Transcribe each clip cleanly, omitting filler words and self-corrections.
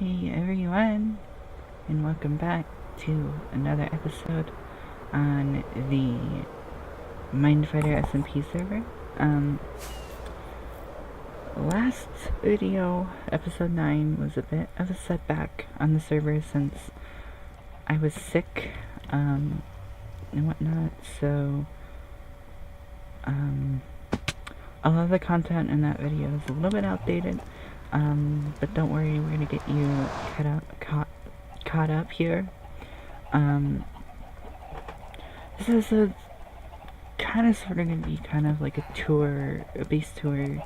Hey everyone, and welcome back to another episode on the MindFighter SMP server. Last video, episode 9, was a bit of a setback on the server since I was sick, and whatnot, so, a lot of the content in that video is a little bit outdated. But don't worry, we're gonna get you caught up here. This is a kind of sort of gonna be kind of like a base tour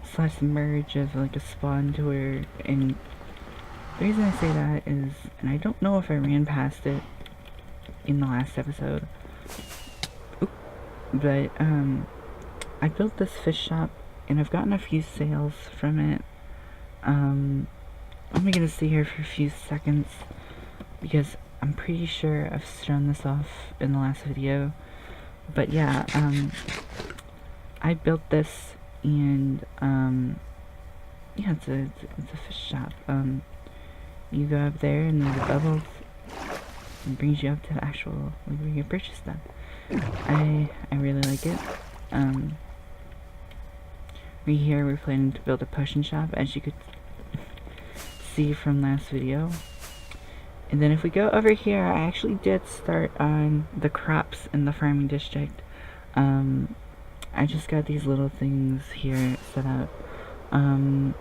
slash merge of like a spawn tour. And the reason I say that is, and I don't know if I ran past it in the last episode, but I built this fish shop. And I've gotten a few sales from it. I'm only gonna stay here for a few seconds because I'm pretty sure I've shown this off in the last video. But yeah, I built this, and yeah, it's a fish shop. You go up there, and there's bubbles, and brings you up to the actual where you purchase them. I really like it. Right here, we're planning to build a potion shop, as you could see from last video. And then if we go over here, I actually did start on the crops in the farming district. I just got these little things here set up. I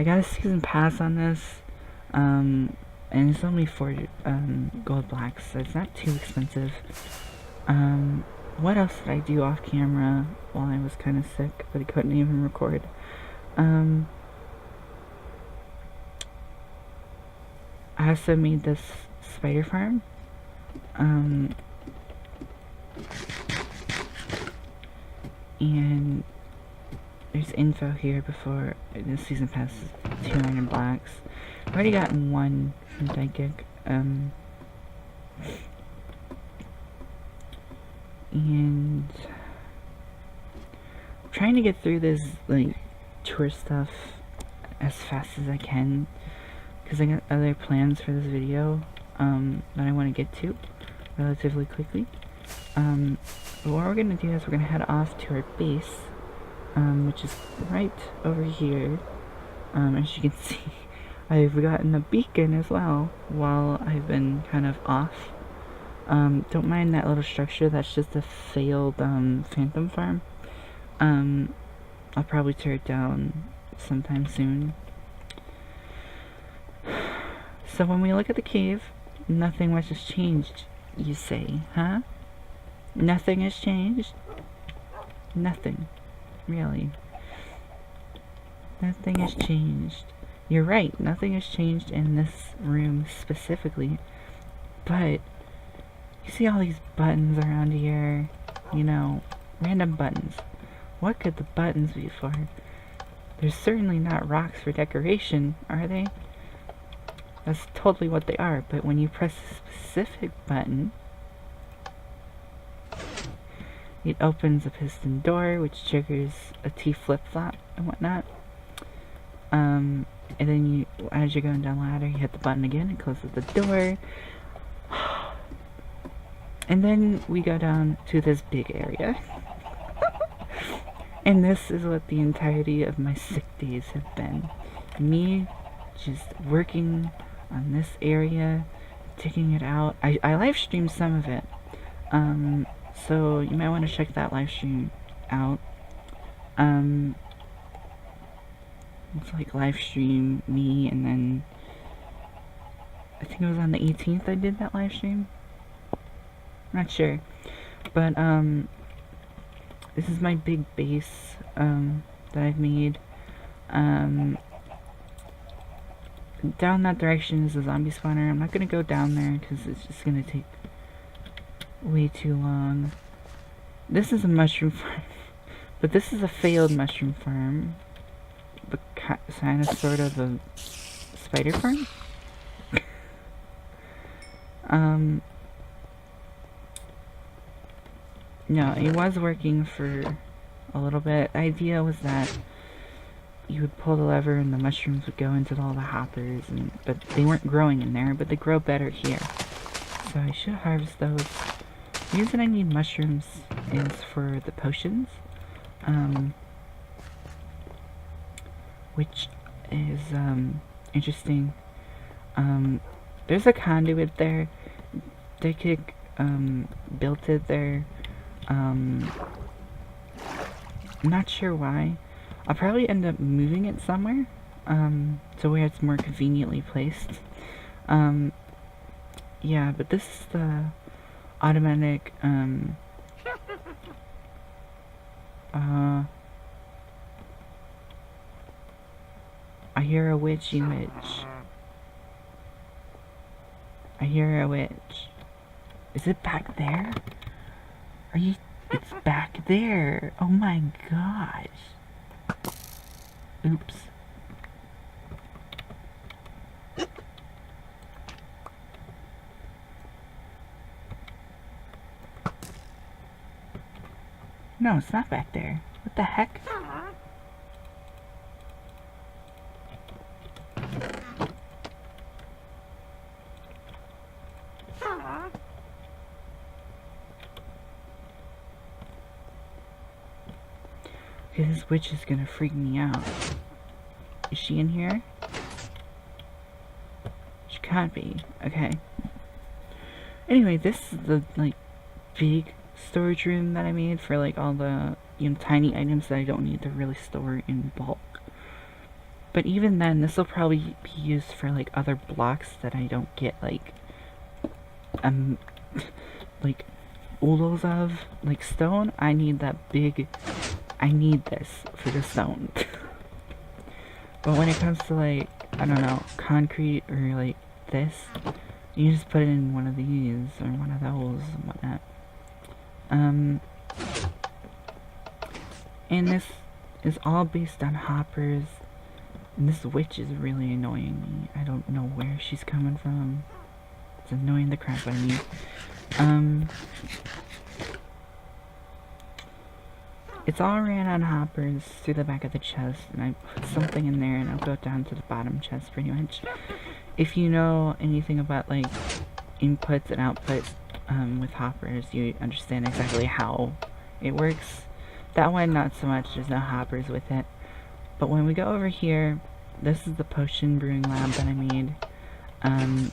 got a season pass on this, and it's only 4 gold blocks, so it's not too expensive. What else did I do off camera while I was kind of sick, but I couldn't even record? I also made this spider farm. And there's info here before this season pass is 200 blocks. I've already gotten one from Dykic. And I'm trying to get through this like tour stuff as fast as I can because I got other plans for this video that I want to get to relatively quickly. But what we're gonna do is we're gonna head off to our base, which is right over here. As you can see, I've gotten a beacon as well while I've been kind of off. Don't mind that little structure, that's just a failed phantom farm. I'll probably tear it down sometime soon. So when we look at the cave, nothing much has changed, you say, huh? Nothing has changed? Nothing. Really. Nothing has changed. You're right, nothing has changed in this room specifically. But you see all these buttons around here, you know, random buttons. What could the buttons be for? They're certainly not rocks for decoration, are they? That's totally what they are, but when you press a specific button, it opens a piston door, which triggers a T flip-flop and whatnot. And then you, as you're going down the ladder, you hit the button again, it closes the door. And then we go down to this big area. And this is what the entirety of my sick days have been. Me just working on this area, taking it out. I live streamed some of it. So you might want to check that live stream out. It's like live stream me, and then I think it was on the 18th I did that live stream. Not sure, but this is my big base that I've made. Down that direction is a zombie spawner. I'm not gonna go down there because it's just gonna take way too long. This is a mushroom farm, but this is a failed mushroom farm, but kind of sort of a spider farm. No, it was working for a little bit. The idea was that you would pull the lever and the mushrooms would go into all the hoppers, but they weren't growing in there, but they grow better here. So I should harvest those. The reason I need mushrooms is for the potions, which is interesting. There's a conduit there. They could built it there. I'm not sure why. I'll probably end up moving it somewhere, to where it's more conveniently placed. Yeah, but this is the automatic, I hear a witchy witch. I hear a witch. Is it back there? Are you? It's back there. Oh my gosh. Oops. No, it's not back there. What the heck? Okay, this witch is gonna freak me out. Is she in here? She can't be. Okay. Anyway, this is the, like, big storage room that I made for, like, all the, tiny items that I don't need to really store in bulk. But even then, this will probably be used for, like, other blocks that I don't get, like, like, oodles of. Like, stone, I need that big... I need this for the stone. But when it comes to, like, I don't know, concrete or, like, this, you just put it in one of these or one of those and whatnot. And this is all based on hoppers. And this witch is really annoying me. I don't know where she's coming from. It's annoying the crap out of me. It's all ran on hoppers through the back of the chest, and I put something in there and I'll go down to the bottom chest pretty much. If you know anything about, like, inputs and outputs with hoppers, you understand exactly how it works. That one, not so much, there's no hoppers with it. But when we go over here, this is the potion brewing lab that I made. And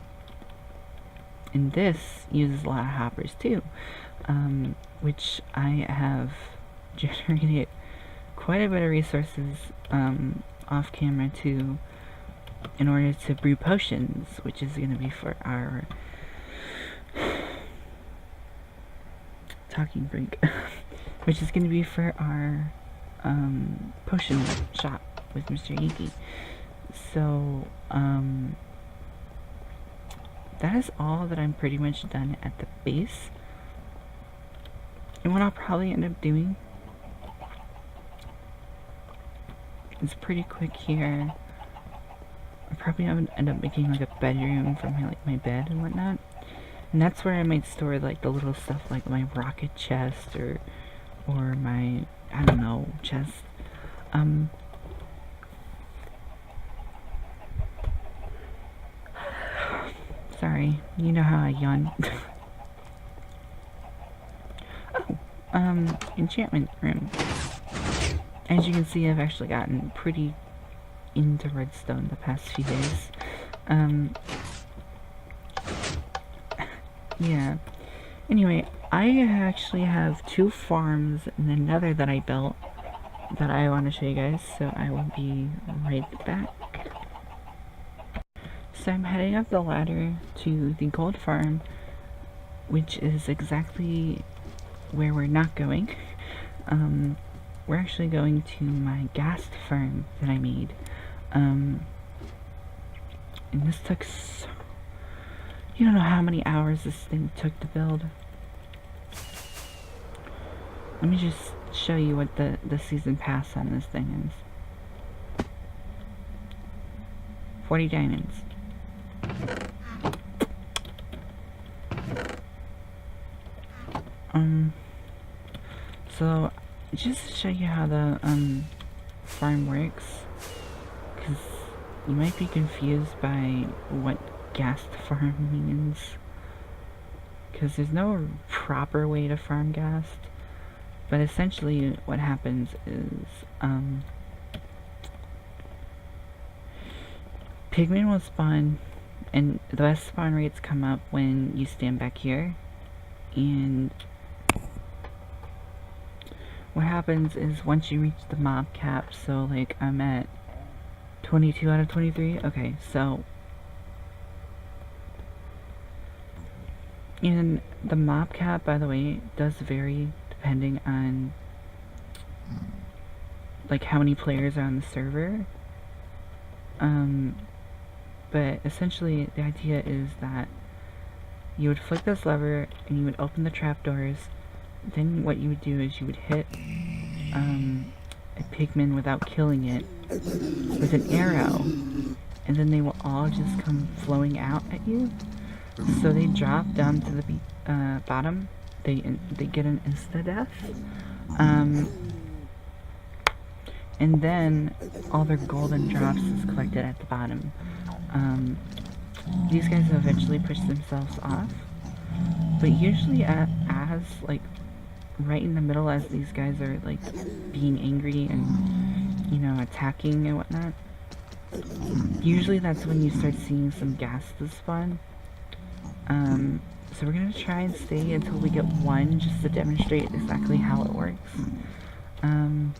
this uses a lot of hoppers too, which I have generated quite a bit of resources off camera too, in order to brew potions, which is going to be for our talking break, which is going to be for our potion shop with Mr. Yuki. So that is all that I'm pretty much done at the base. And what I'll probably end up doing, it's pretty quick here. I probably end up making, like, a bedroom for my bed and whatnot. And that's where I might store, like, the little stuff, like my rocket chest or my, I don't know, chest. Sorry, you know how I yawn. Oh, enchantment room. As you can see, I've actually gotten pretty into redstone the past few days. Yeah. Anyway, I actually have 2 farms and another that I built that I want to show you guys, so I will be right back. So I'm heading up the ladder to the gold farm, which is exactly where we're not going. We're actually going to my gas farm that I made. And this took you don't know how many hours this thing took to build. Let me just show you what the season pass on this thing is. 40 diamonds. So just to show you how the farm works, because you might be confused by what ghast farm means, because there's no proper way to farm ghast, but essentially what happens is pigmen will spawn, and the best spawn rates come up when you stand back here, and what happens is once you reach the mob cap, so like I'm at 22 out of 23, okay, so and the mob cap, by the way, does vary depending on like how many players are on the server, but essentially the idea is that you would flick this lever and you would open the trapdoors. Then what you would do is you would hit a pigman without killing it with an arrow, and then they will all just come flowing out at you. So they drop down to the bottom. They get an insta-death, and then all their golden drops is collected at the bottom. These guys eventually push themselves off, but usually as like right in the middle, as these guys are like being angry and, you know, attacking and whatnot, usually that's when you start seeing some ghast spawn. So we're gonna try and stay until we get one, just to demonstrate exactly how it works. I'm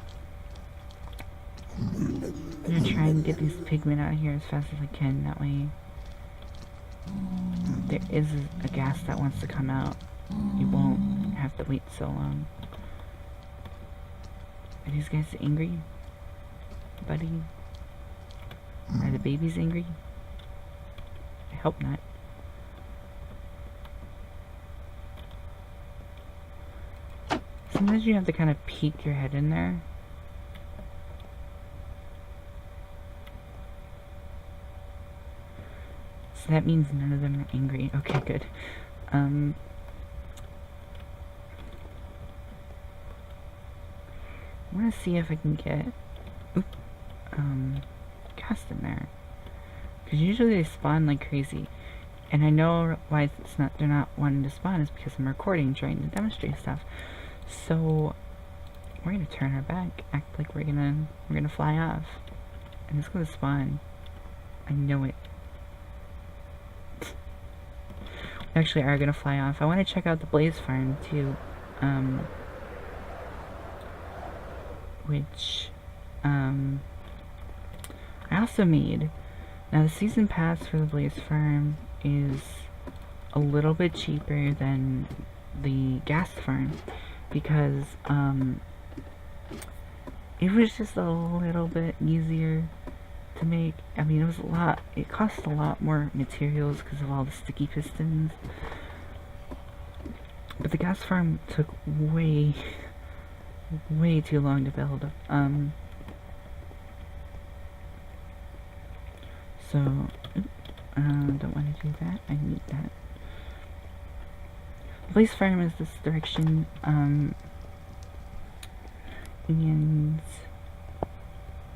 gonna try and get these pigmen out of here as fast as I can, that way there is a ghast that wants to come out. You won't have to wait so long. Are these guys angry, buddy? Are the babies angry? I hope not. Sometimes you have to kind of peek your head in there. So that means none of them are angry. Okay, good. I want to see if I can get ghast in there, because usually they spawn like crazy, and I know why they're not wanting to spawn is because I'm recording, trying to demonstrate stuff. So we're gonna turn our back, act like we're gonna fly off, and it's gonna spawn. I know it. We actually are gonna fly off. I want to check out the blaze farm too, which I also made. Now the season pass for the blaze farm is a little bit cheaper than the ghast farm, because it was just a little bit easier to make. I mean, it cost a lot more materials because of all the sticky pistons, but the ghast farm took way too long to build. So don't want to do that. I need that. The blaze farm is this direction, and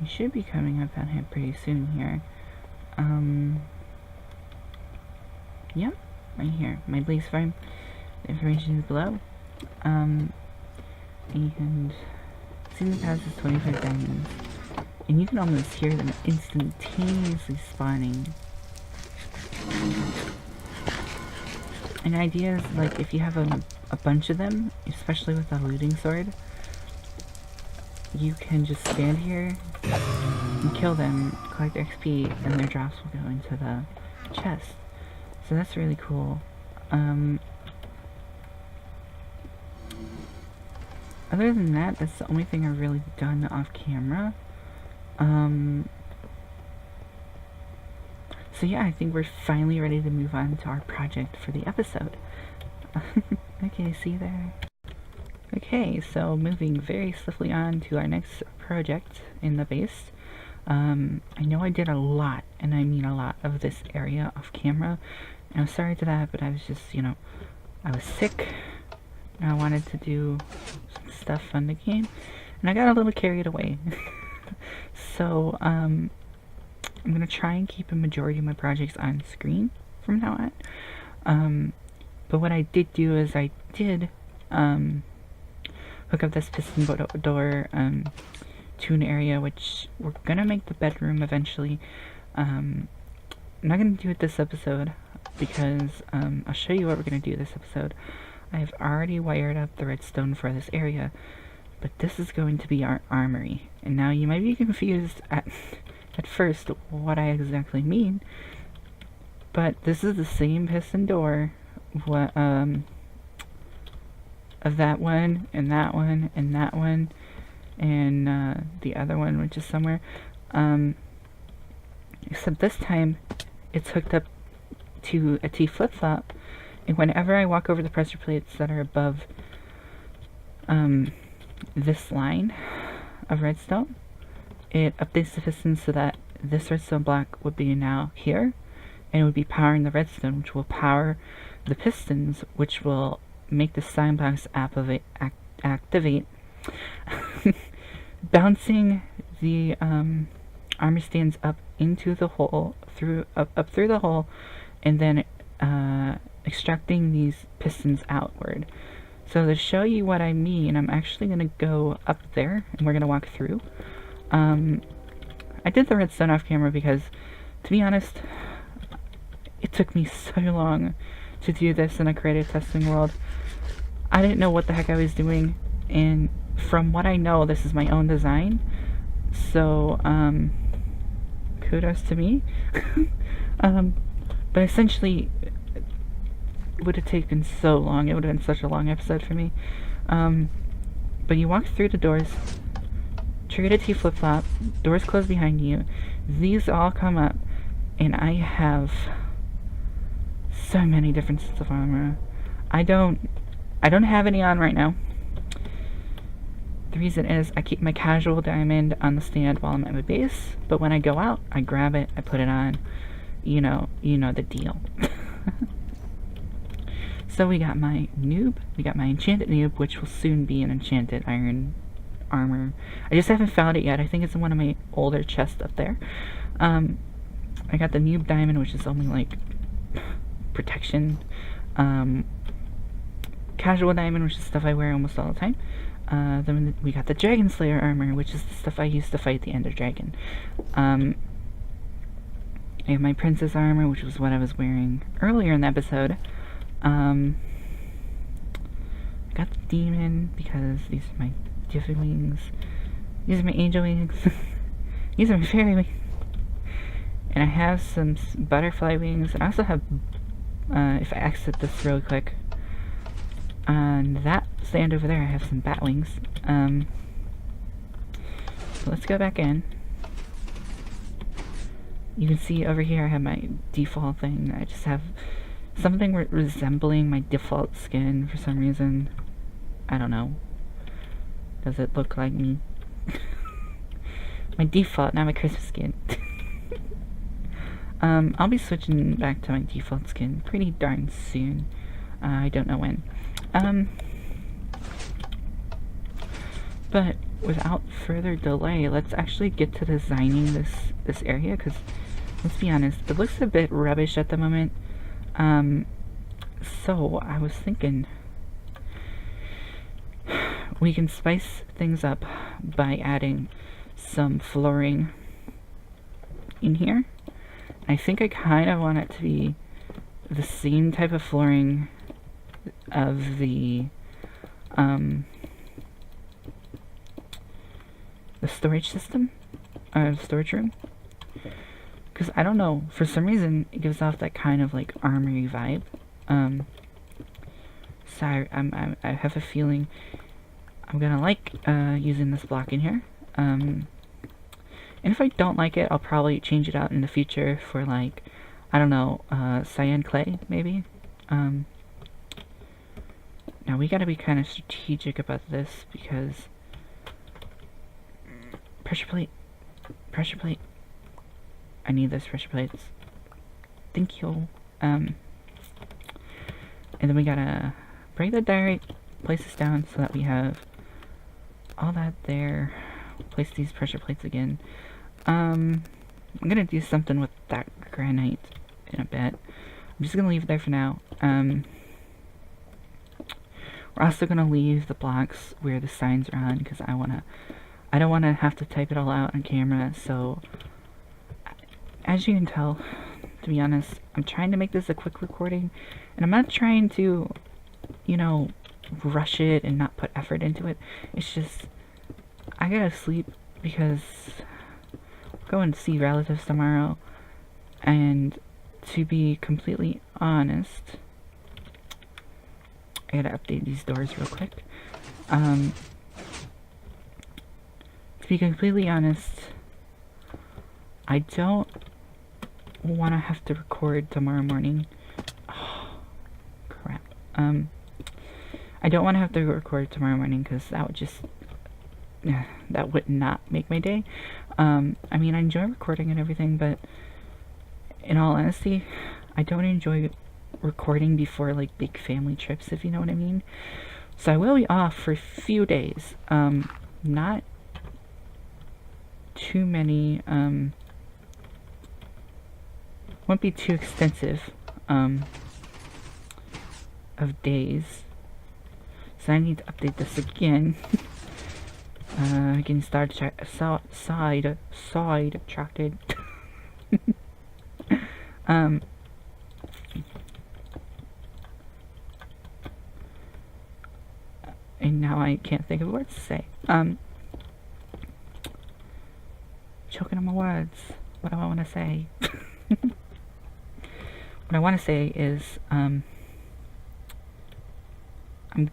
we should be coming up on it pretty soon here. Yep, right here, my blaze farm. The information is below. And season pass is 25 diamonds, and you can almost hear them instantaneously spawning. An idea is, like, if you have a bunch of them, especially with a looting sword, you can just stand here and kill them, collect XP, and their drops will go into the chest. So that's really cool. Other than that, that's the only thing I've really done off camera. So yeah, I think we're finally ready to move on to our project for the episode. Okay, see you there. Okay, so moving very swiftly on to our next project in the base. I know I did a lot, and I mean a lot, of this area off camera. And I'm sorry to that, but I was just, you know, I was sick, and I wanted to do some stuff on the game, and I got a little carried away. So, I'm gonna try and keep a majority of my projects on screen from now on. But what I did do is I did, hook up this piston door, to an area which we're gonna make the bedroom eventually. I'm not gonna do it this episode because, I'll show you what we're gonna do this episode. I've already wired up the redstone for this area, but this is going to be our armory. And now you might be confused at first what I exactly mean, but this is the same piston door of that one, and that one, and that one, and the other one, which is somewhere. Except this time, it's hooked up to a T flip-flop, and whenever I walk over the pressure plates that are above this line of redstone, it updates the piston so that this redstone block would be now here, and it would be powering the redstone, which will power the pistons, which will make the sign box activate, bouncing the armor stands up into the hole, up through the hole, and then extracting these pistons outward. So to show you what I mean, I'm actually going to go up there, and we're going to walk through. I did the redstone off camera because, to be honest, it took me so long to do this in a creative testing world. I didn't know what the heck I was doing, and from what I know, this is my own design, so kudos to me. But essentially, it would have taken so long. It would have been such a long episode for me. But you walk through the doors, trigger a T flip-flop, doors close behind you, these all come up, and I have so many different sets of armor. I don't have any on right now. The reason is I keep my casual diamond on the stand while I'm at my base, but when I go out, I grab it, I put it on. You know the deal. So we got my noob, we got my enchanted noob, which will soon be an enchanted iron armor. I just haven't found it yet. I think it's in one of my older chests up there. I got the noob diamond, which is only like protection. Casual diamond, which is stuff I wear almost all the time. Then we got the Dragon Slayer armor, which is the stuff I used to fight the Ender Dragon. I have my Princess armor, which was what I was wearing earlier in the episode. I got the Demon, because these are my Diffy wings. These are my Angel wings. These are my Fairy wings. And I have some Butterfly wings, and I also have, if I exit this really quick, on that stand over there I have some bat wings. So let's go back in. You can see over here I have my default thing. I just have something resembling my default skin for some reason. I don't know. Does it look like me? My default, not my Christmas skin. I'll be switching back to my default skin pretty darn soon. I don't know when. But without further delay, let's actually get to designing this area, because let's be honest, it looks a bit rubbish at the moment. So I was thinking we can spice things up by adding some flooring in here. I think I kind of want it to be the same type of flooring of the storage system, storage room, because I don't know, for some reason it gives off that kind of like armory vibe. So I have a feeling I'm gonna like using this block in here. And if I don't like it, I'll probably change it out in the future for, like, I don't know, cyan clay maybe. Now we gotta be kind of strategic about this, because pressure plate, I need those pressure plates, thank you. And then we gotta break the diorite, place this down so that we have all that there, place these pressure plates again. I'm gonna do something with that granite in a bit. I'm just gonna leave it there for now. We're also gonna leave the blocks where the signs are on, because I don't wanna have to type it all out on camera. So, as you can tell, to be honest, I'm trying to make this a quick recording, and I'm not trying to, you know, rush it and not put effort into it. It's just, I gotta sleep because I'm going to see relatives tomorrow, and to be completely honest, I gotta update these doors real quick. To be completely honest, I don't want to have to record tomorrow morning. Oh, crap. I don't want to have to record tomorrow morning because that would just, that would not make my day. I mean, I enjoy recording and everything, but in all honesty, I don't enjoy recording before like big family trips, if you know what I mean. So I will be off for a few days. Not too many, won't be too extensive of days. So I need to update this again. Again, sidetracked. And now I can't think of words to say. Choking on my words. What do I want to say? What I want to say is, I'm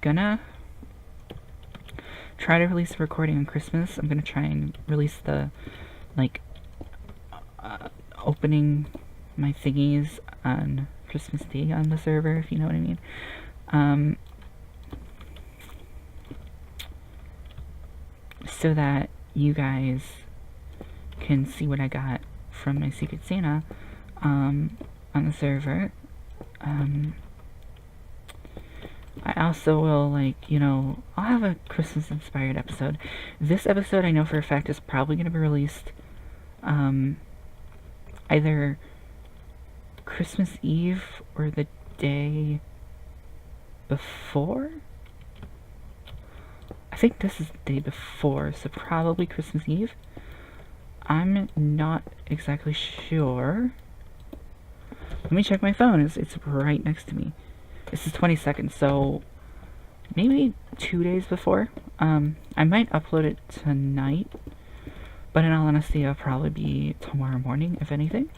gonna try to release a recording on Christmas. I'm gonna try and release the, like, opening my thingies on Christmas Day on the server, if you know what I mean. So that you guys can see what I got from my Secret Santa on the server. I also will, like, you know, I'll have a Christmas inspired episode. This episode I know for a fact is probably going to be released either Christmas Eve or the day before. I think this is the day before, so probably Christmas Eve. I'm not exactly sure. Let me check my phone. It's right next to me. This is 22nd, so maybe 2 days before. I might upload it tonight, but in all honesty, it'll probably be tomorrow morning, if anything.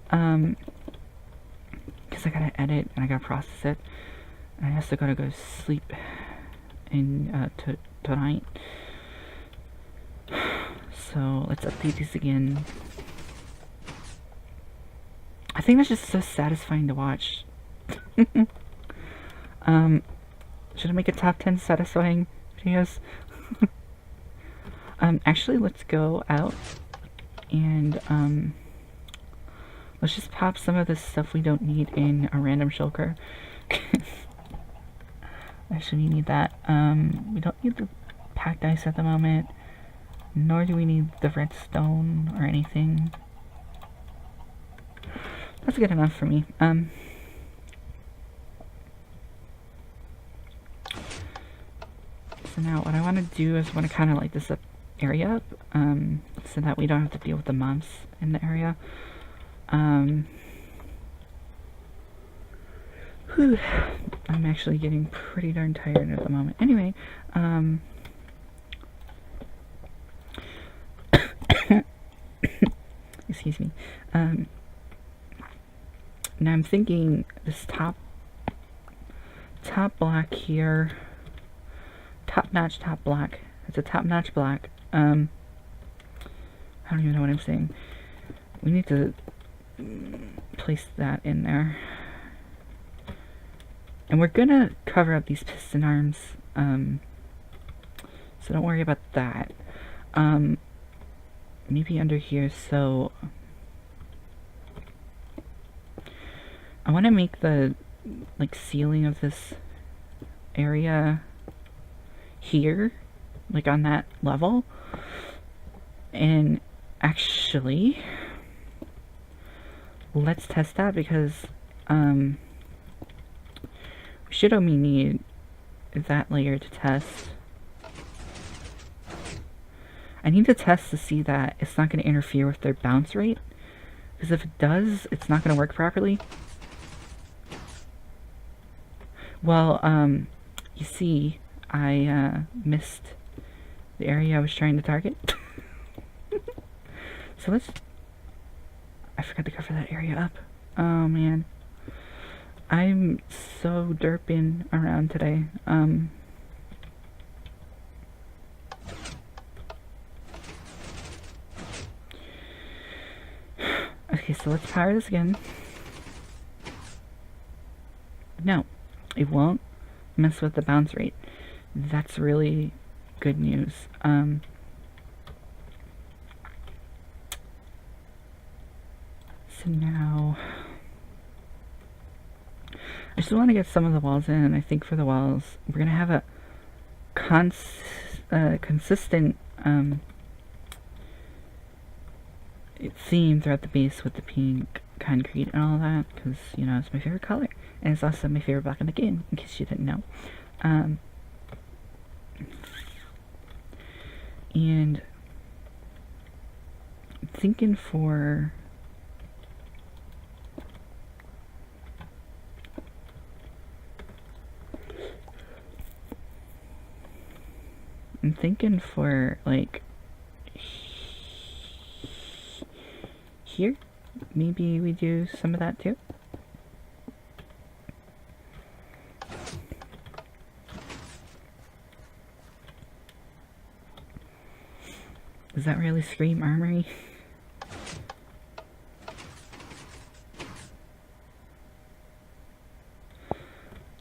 Because I gotta edit and I gotta process it, and I also gotta go sleep in tonight. So let's update these again. I think that's just so satisfying to watch. Should I make a top 10 satisfying videos? Actually, let's go out and let's just pop some of this stuff we don't need in a random shulker. Actually, we need that. We don't need the packed ice at the moment, nor do we need the redstone or anything. That's good enough for me. So now what I want to do is want to kind of light this area up, so that we don't have to deal with the mobs in the area. Whew. I'm actually getting pretty darn tired at the moment. Anyway, excuse me. Now I'm thinking this top block here, top-notch top block. It's a top-notch block. I don't even know what I'm saying. We need to place that in there. And we're gonna cover up these piston arms, so don't worry about that. Maybe under here, so I want to make the, like, ceiling of this area here, like on that level, and Actually, let's test that because we should only need that layer to test. I need to test to see that it's not going to interfere with their bounce rate, because if it does, it's not going to work properly. Well, you see, I missed the area I was trying to target. So I forgot to cover that area up. Oh man, I'm so derping around today. Okay, so let's power this again. No, it won't mess with the bounce rate. That's really good news. So now I just want to get some of the walls in. I think for the walls we're gonna have a consistent theme throughout the base with the pink concrete and all that, because you know it's my favorite color and it's also my favorite block in the game, in case you didn't know. And I'm thinking for like here, maybe we do some of that too. Does that really scream Armory?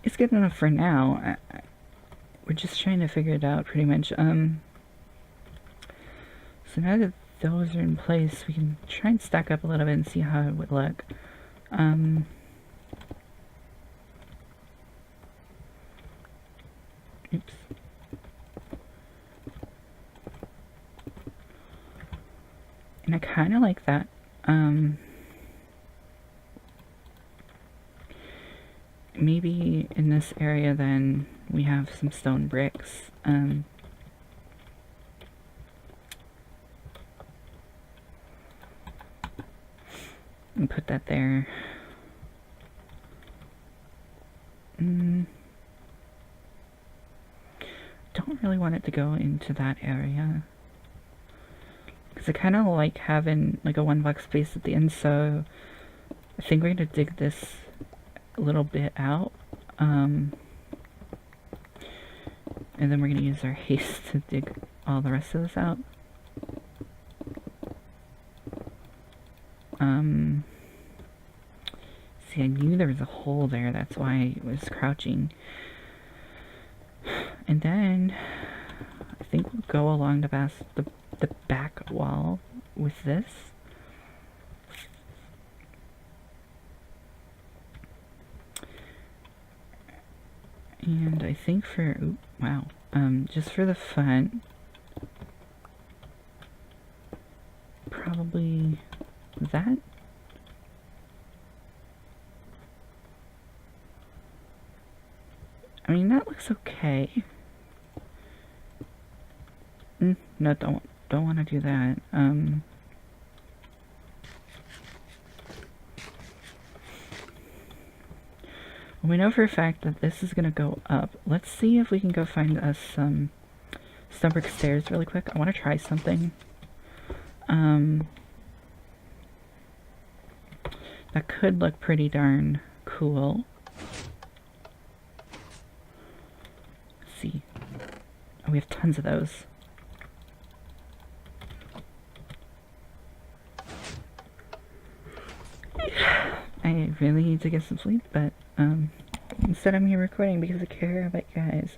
It's good enough for now. We're just trying to figure it out pretty much. So now that those are in place, we can try and stack up a little bit and see how it would look. Oops. And I kind of like that. Maybe in this area then we have some stone bricks. And put that there. Don't really want it to go into that area, because I kind of like having like a one block space at the end, so I think we're going to dig this a little bit out, and then we're going to use our haste to dig all the rest of this out. See, I knew there was a hole there, that's why I was crouching. And then I think we'll go along the back wall with this. And I think for, ooh, wow, just for the fun, probably that. I mean, that looks okay. No, don't want to do that. We know for a fact that this is gonna go up. Let's see if we can go find us some stone brick stairs really quick. I want to try something. That could look pretty darn cool. Let's see. Oh, we have tons of those. I really need to get some sleep, but instead I'm here recording because I care about you guys.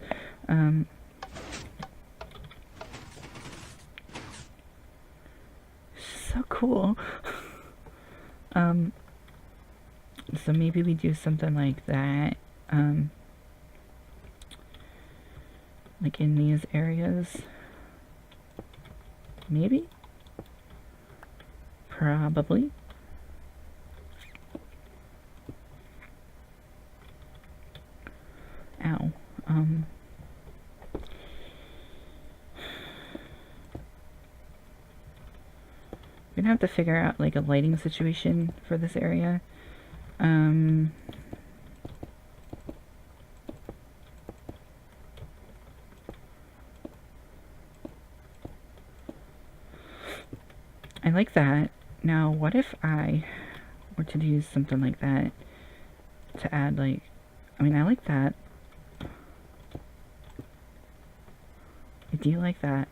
So cool. So maybe we do something like that, like in these areas, maybe? Probably. Ow. We're gonna have to figure out like a lighting situation for this area. I like that. Now, what if I were to do something like that to add like, I mean, I like that. I do like that.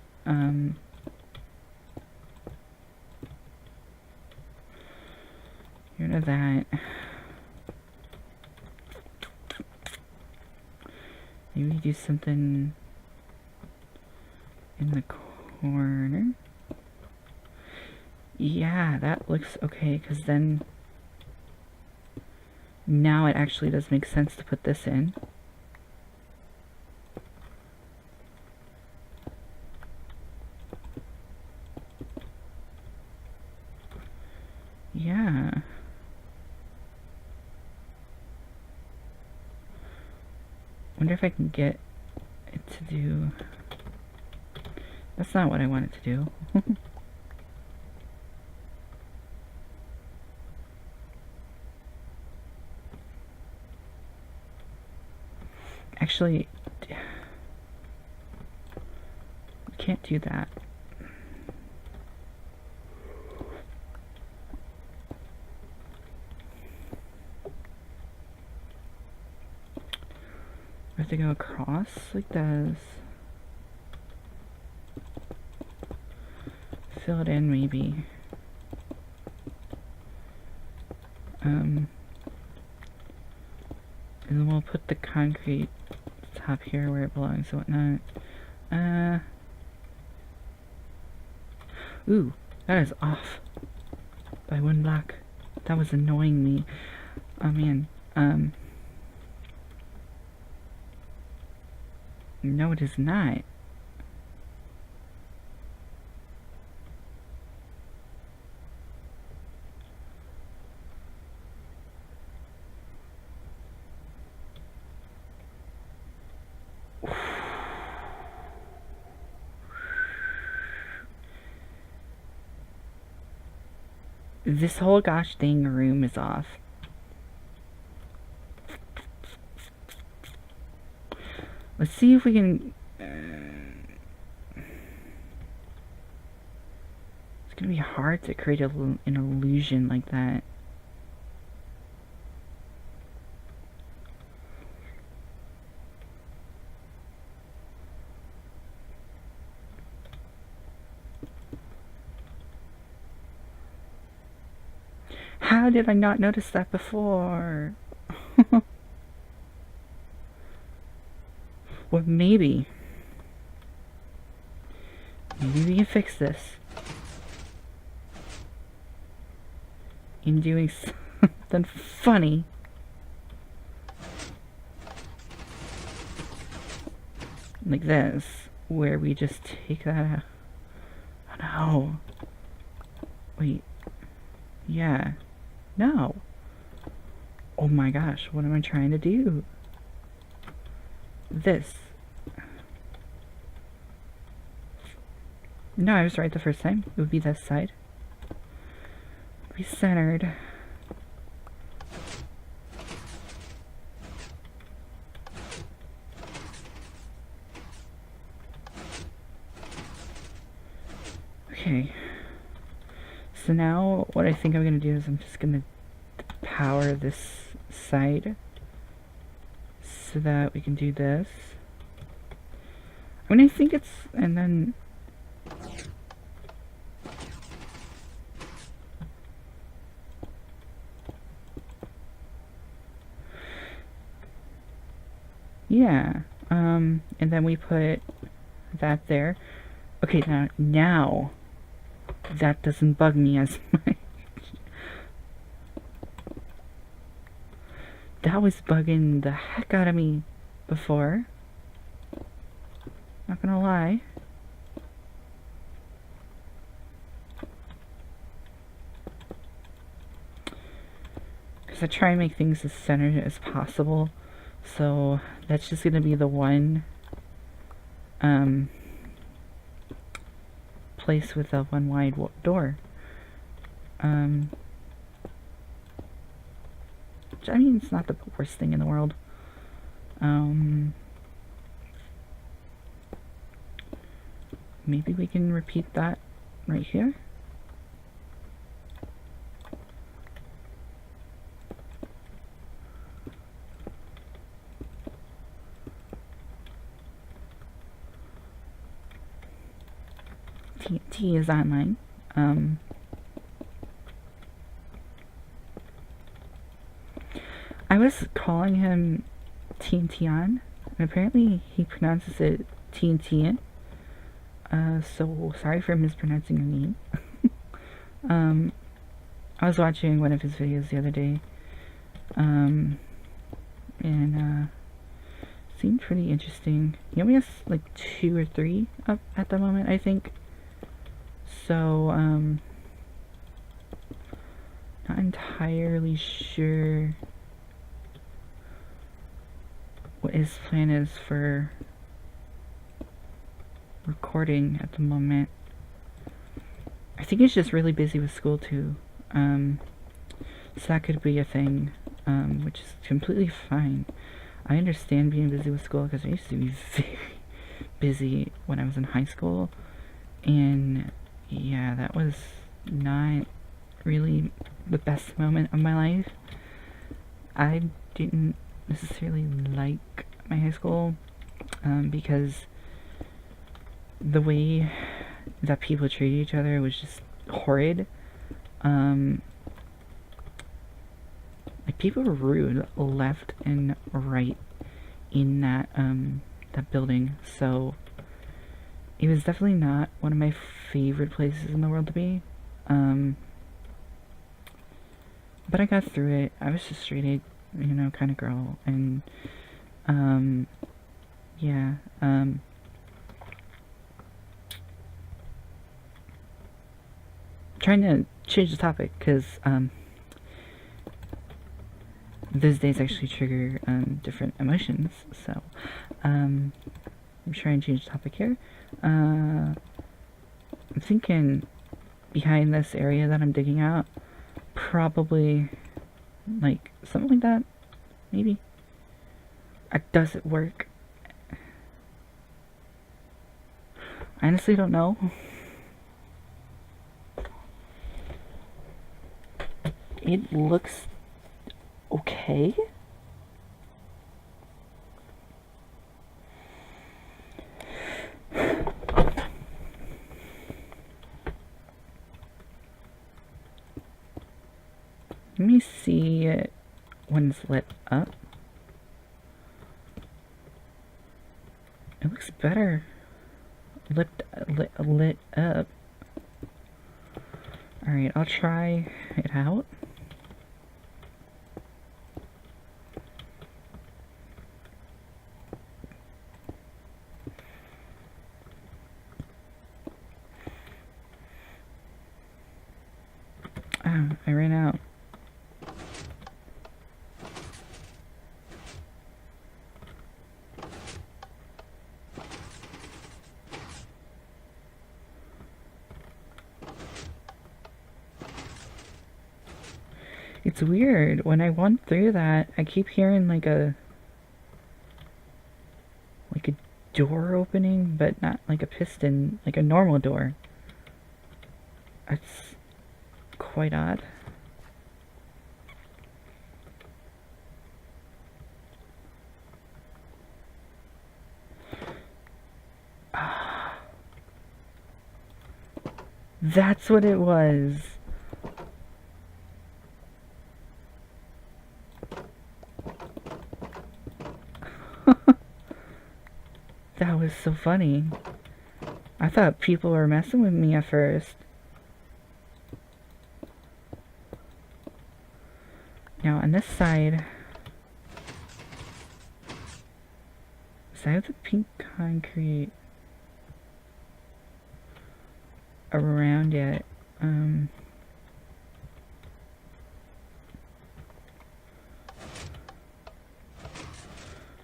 Get rid of that. Maybe do something in the corner. Yeah, that looks okay, because then now it actually does make sense to put this in. Yeah. Wonder if I can get it to do... That's not what I want it to do. Actually, we can't do that. We have to go across like this. Fill it in, maybe. And then we'll put the concrete top here where it belongs and whatnot. Ooh, that is off by 1 block. That was annoying me. Oh man. No, it is not. This whole gosh dang room is off. Let's see if we can... it's gonna be hard to create an illusion like that. How did I not notice that before? Well, maybe we can fix this in doing something funny. Like this, where we just take that out. Oh no. Wait. Yeah. No. Oh my gosh, what am I trying to do? This. No, I was right the first time. It would be this side. Be centered. Okay. So now what I think I'm going to do is I'm just going to power this side so that we can do this. I mean, I think it's, and then yeah, and then we put that there. Okay, now that doesn't bug me as much. That was bugging the heck out of me before. Not gonna lie. because I try and make things as centered as possible. So that's just gonna be the one place with a one wide door. Which, I mean, it's not the worst thing in the world. Maybe we can repeat that right here. TNT is online. I was calling him TNT on, and apparently he pronounces it TNT. So sorry for mispronouncing your name. I was watching one of his videos the other day, and seemed pretty interesting. He only has like 2 or 3 up at the moment, I think. So, not entirely sure what his plan is for recording at the moment. I think he's just really busy with school too. So that could be a thing, which is completely fine. I understand being busy with school because I used to be very busy when I was in high school, and yeah, that was not really the best moment of my life. I didn't necessarily like my high school because the way that people treated each other was just horrid. Like, people were rude left and right in that that building, so it was definitely not one of my favorite places in the world to be. But I got through it. I was just straight A, kind of girl, and yeah. Trying to change the topic because those days actually trigger different emotions, so I'm trying to change the topic here. I'm thinking behind this area that I'm digging out, probably like something like that, maybe. Does it work? I honestly don't know. It looks okay. Let me see it when it's lit up. It looks better lit up. Alright, I'll try it out. I ran out. It's weird. When I went through that, I keep hearing like a door opening, but not like a piston, like a normal door. That's quite odd. That's what it was. That was so funny. I thought people were messing with me at first. Now on this side, I have the pink concrete around it.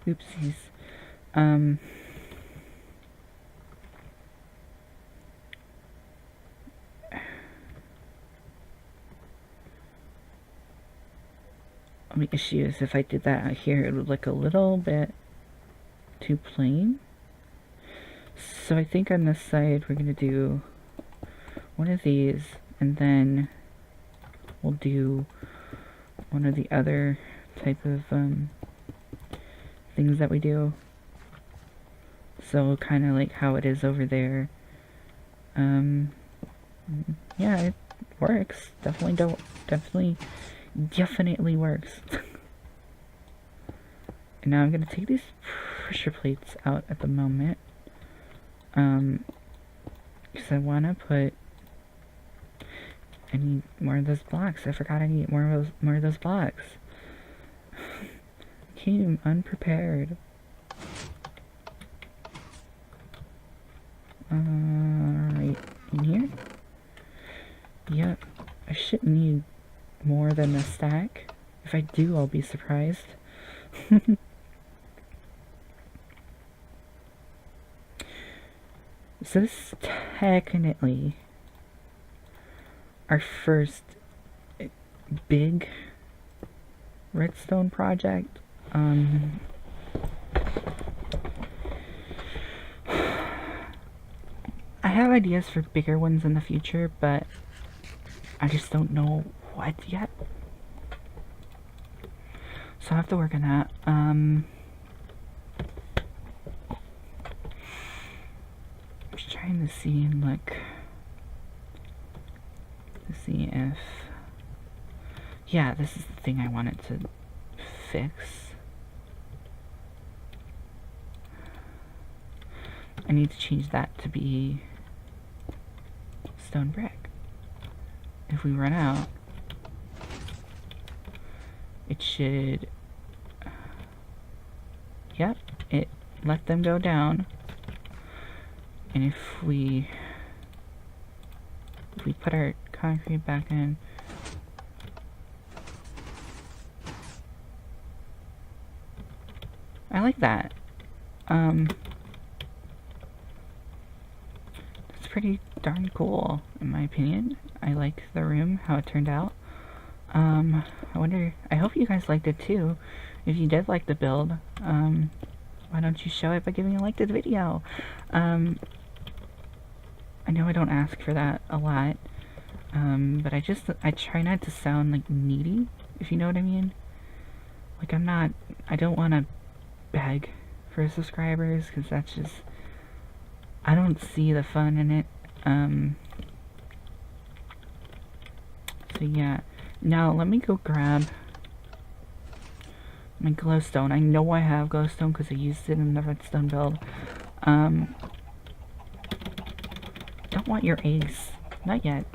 Oopsies. The issue is if I did that out here, it would look a little bit too plain. So I think on this side, we're going to do one of these, and then we'll do one of the other type of things that we do. So kind of like how it is over there. Yeah, it works. Definitely works. And now I'm gonna take these pressure plates out at the moment. Because I wanna put, I need more of those blocks. I forgot I need more of those blocks. Came unprepared. Right in here. Yep, I shouldn't need more than a stack. If I do, I'll be surprised. So this is technically our first big redstone project. I have ideas for bigger ones in the future, but I just don't know what yet. So I have to work on that. Just trying to see, like, to see if, yeah, this is the thing I wanted to fix. I need to change that to be stone brick. If we run out, it should, yep, it let them go down. And if we put our concrete back in, I like that. It's pretty darn cool, in my opinion. I like the room, how it turned out. I hope you guys liked it too. If you did like the build, why don't you show it by giving a like to the video? I know I don't ask for that a lot, but I try not to sound like needy, if you know what I mean. Like, I don't want to beg for subscribers, because that's just, I don't see the fun in it. So yeah, now let me go grab my glowstone. I know I have glowstone because I used it in the redstone build. Don't want your eggs, not yet.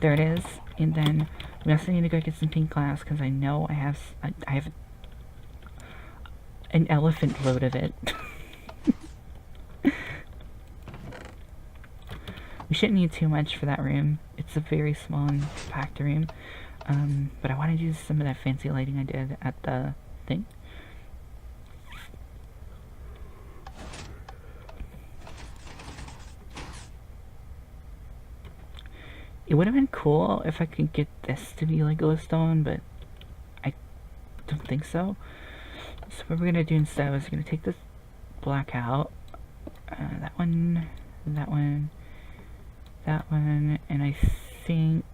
There it is. And then we also need to go get some pink glass, because I know I have an elephant load of it. We shouldn't need too much for that room. It's a very small and compact room. But I want to use some of that fancy lighting I did at the thing. It would have been cool if I could get this to be like glowstone, but I don't think so. So what we're gonna do instead is we're gonna take this black out, that one, and I think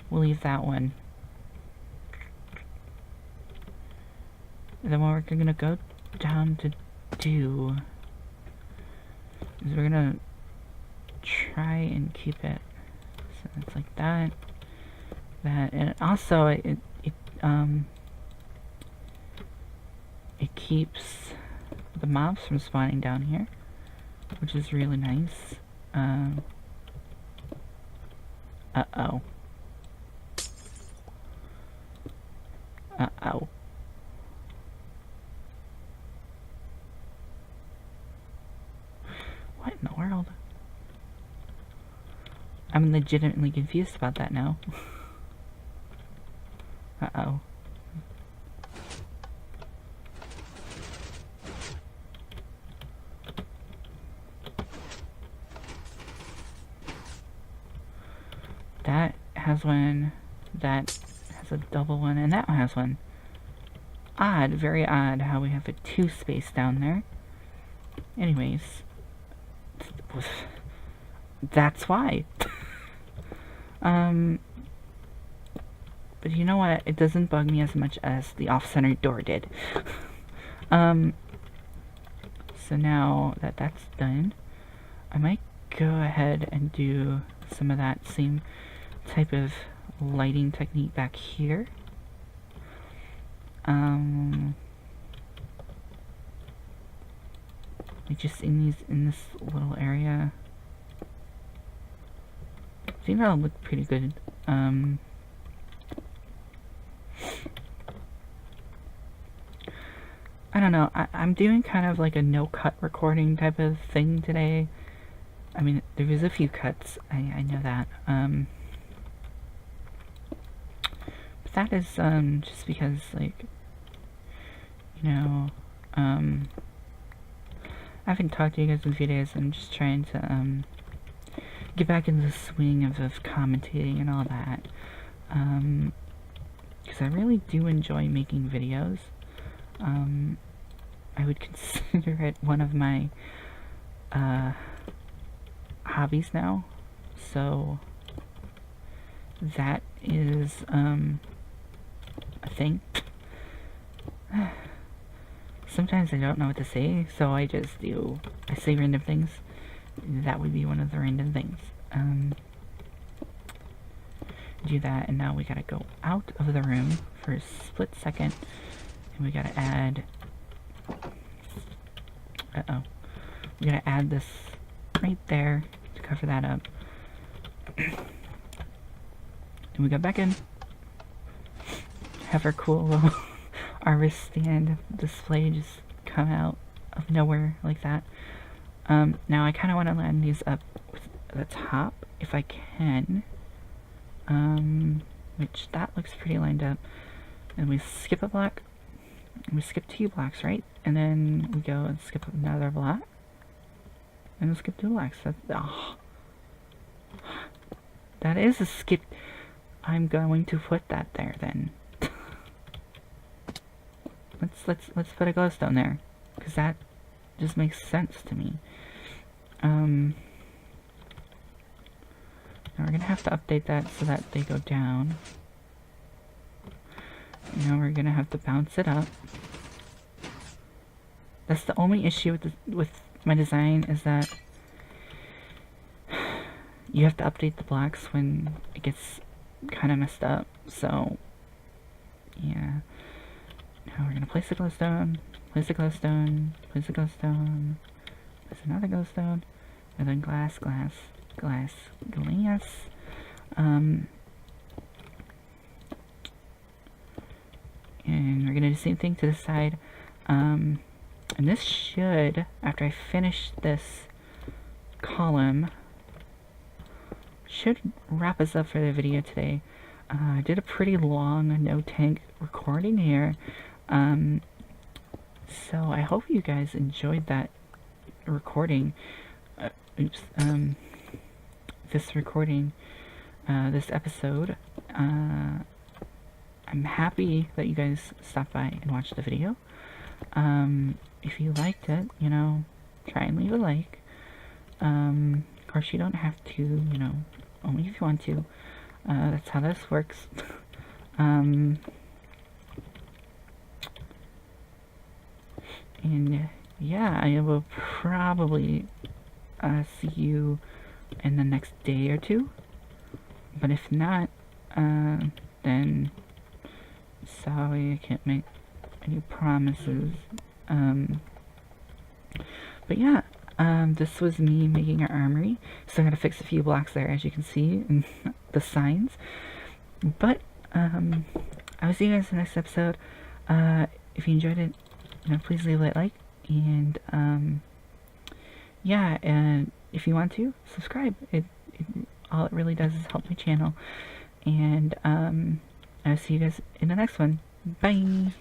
we'll leave that one. And then what we're gonna go down to do is we're gonna try and keep it so it's like that, and also it keeps the mobs from spawning down here, which is really nice. Uh-oh. Uh-oh. What in the world? I'm legitimately confused about that now. Uh-oh. That has one, that has a double one, and that one has one. Odd, very odd how we have a 2 space down there. Anyways, that's why. But you know what? It doesn't bug me as much as the off-center door did. So now that that's done, I might go ahead and do some of that same type of lighting technique back here. Like just in this little area. I think that'll look pretty good. I don't know, I'm doing kind of like a no-cut recording type of thing today. I mean, there is a few cuts, I know that. But that is, just because, like, you know, I haven't talked to you guys in a few days. I'm just trying to, get back into the swing of commentating and all that. Because I really do enjoy making videos. I would consider it one of my hobbies now, so that is a thing. Sometimes I don't know what to say, so I say random things. That would be one of the random things. Do that, and now we gotta go out of the room for a split second. We gotta add, we gotta add this right there to cover that up. And we go back in, have our cool little Armory stand display just come out of nowhere like that. Now I kinda wanna line these up with the top, if I can, which that looks pretty lined up. And we skip a block. We skip 2 blocks, right? And then we go and skip another block. And we'll skip 2 blocks. That is a skip. I'm going to put that there then. let's put a glowstone there, because that just makes sense to me. Now we're gonna have to update that so that they go down. Now we're gonna have to bounce it up. That's the only issue with my design, is that you have to update the blocks when it gets kind of messed up. So yeah. Now we're gonna place a glowstone, place a glowstone, place a glowstone, place another glowstone, and then glass, glass, glass, glass. And we're gonna do the same thing to the side. And this should, after I finish this column, should wrap us up for the video today. I did a pretty long no-tank recording here. So I hope you guys enjoyed that recording. This recording, this episode. I'm happy that you guys stopped by and watched the video. If you liked it, you know, try and leave a like. Of course, you don't have to, you know, only if you want to. That's how this works. And yeah, I will probably see you in the next day or 2. But if not, then sorry, I can't make any promises. But yeah, this was me making our armory. Still gotta fix a few blocks there, as you can see, and the signs. But I will see you guys in the next episode. If you enjoyed it, you know, please leave a like, and yeah, and if you want to subscribe, it all it really does is help my channel. And I'll see you guys in the next one. Bye!